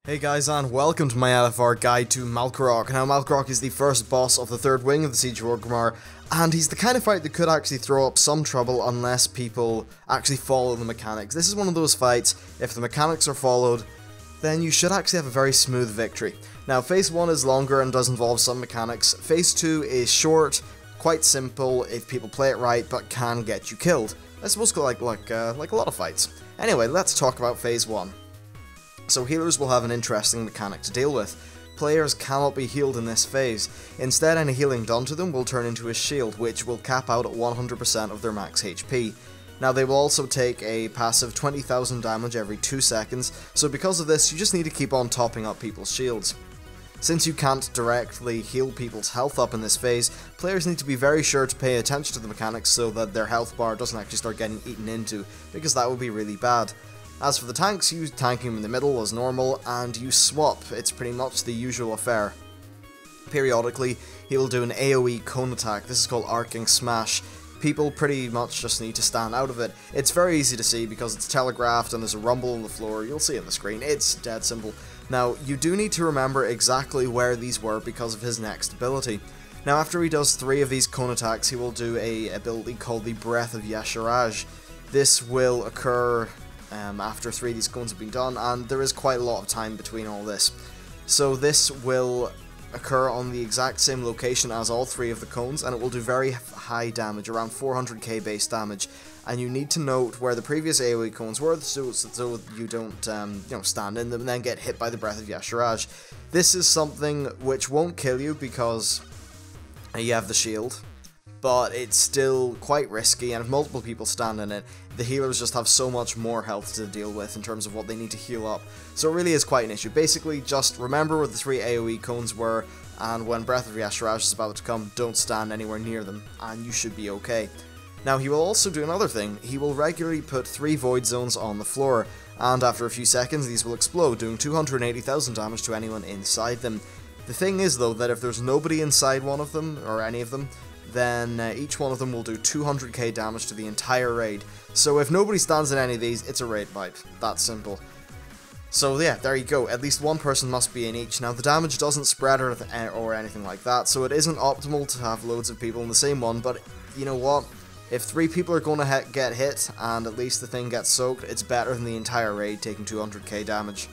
Hey guys, and welcome to my LFR guide to Malkorok. Now, Malkorok is the first boss of the third wing of the Siege of Orgrimmar, and he's the kind of fight that could actually throw up some trouble unless people actually follow the mechanics. This is one of those fights, if the mechanics are followed, then you should actually have a very smooth victory. Now, Phase 1 is longer and does involve some mechanics. Phase 2 is short, quite simple if people play it right, but can get you killed. I suppose like a lot of fights. Anyway, let's talk about Phase 1. So healers will have an interesting mechanic to deal with. Players cannot be healed in this phase. Instead, any healing done to them will turn into a shield, which will cap out at 100% of their max HP. Now, they will also take a passive 20,000 damage every 2 seconds, so because of this, you just need to keep on topping up people's shields. Since you can't directly heal people's health up in this phase, players need to be very sure to pay attention to the mechanics so that their health bar doesn't actually start getting eaten into, because that would be really bad. As for the tanks, you tank him in the middle as normal, and you swap. It's pretty much the usual affair. Periodically, he will do an AoE cone attack. This is called Arcing Smash. People pretty much just need to stand out of it. It's very easy to see because it's telegraphed and there's a rumble on the floor. You'll see it on the screen. It's dead simple. Now, you do need to remember exactly where these were because of his next ability. Now, after he does 3 of these cone attacks, he will do a ability called the Breath of Yasharaj. This will occur after 3 of these cones have been done, and there is quite a lot of time between all this. So this will occur on the exact same location as all 3 of the cones, and it will do very high damage, around 400k base damage. And you need to note where the previous AoE cones were, so you don't stand in them and then get hit by the Breath of Yasharaj. This is something which won't kill you because you have the shield, but it's still quite risky, and if multiple people stand in it, the healers just have so much more health to deal with in terms of what they need to heal up. So it really is quite an issue. Basically, just remember where the 3 AoE cones were, and when Breath of Yasharaj is about to come, don't stand anywhere near them, and you should be okay. Now, he will also do another thing. He will regularly put 3 void zones on the floor, and after a few seconds, these will explode, doing 280,000 damage to anyone inside them. The thing is, though, that if there's nobody inside one of them, or any of them, then each one of them will do 200k damage to the entire raid. So if nobody stands in any of these, it's a raid wipe. That simple. So yeah, there you go. At least one person must be in each. Now, the damage doesn't spread or anything like that, so it isn't optimal to have loads of people in the same one, but you know what? If 3 people are going to get hit, and at least the thing gets soaked, it's better than the entire raid taking 200k damage.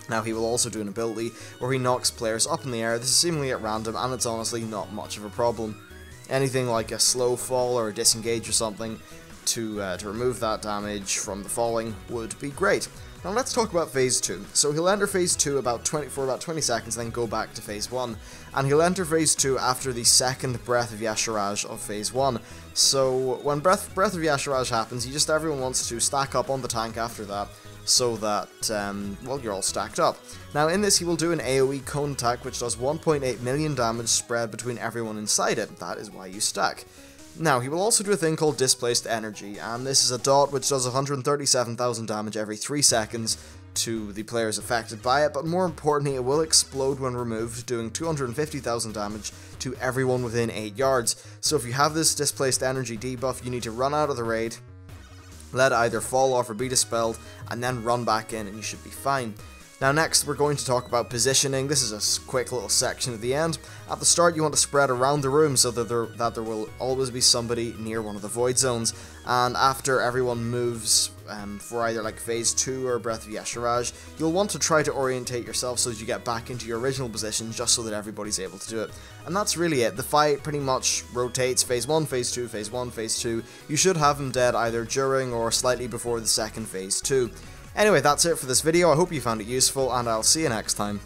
Now, he will also do an ability where he knocks players up in the air. This is seemingly at random, and it's honestly not much of a problem. Anything like a slow fall or a disengage or something to remove that damage from the falling would be great. Now let's talk about Phase 2. So he'll enter Phase 2 for about 20 seconds, then go back to Phase 1. And he'll enter Phase 2 after the second Breath of Yasharaj of Phase 1. So when Breath of Yasharaj happens, everyone wants to stack up on the tank after that, so that, well, you're all stacked up. Now, in this, he will do an AoE cone attack, which does 1.8 million damage spread between everyone inside it. That is why you stack. Now, he will also do a thing called Displaced Energy, and this is a dot which does 137,000 damage every 3 seconds to the players affected by it, but more importantly, it will explode when removed, doing 250,000 damage to everyone within 8 yards. So if you have this Displaced Energy debuff, you need to run out of the raid, let it either fall off or be dispelled, and then run back in and you should be fine. Now next, we're going to talk about positioning. This is a quick little section at the end. At the start, you want to spread around the room so that there will always be somebody near one of the void zones, and after everyone moves for either like Phase 2 or Breath of Yasharaj, you'll want to try to orientate yourself so that you get back into your original position just so that everybody's able to do it. And that's really it. The fight pretty much rotates Phase 1, Phase 2, Phase 1, Phase 2. You should have him dead either during or slightly before the second Phase 2. Anyway, that's it for this video. I hope you found it useful, and I'll see you next time.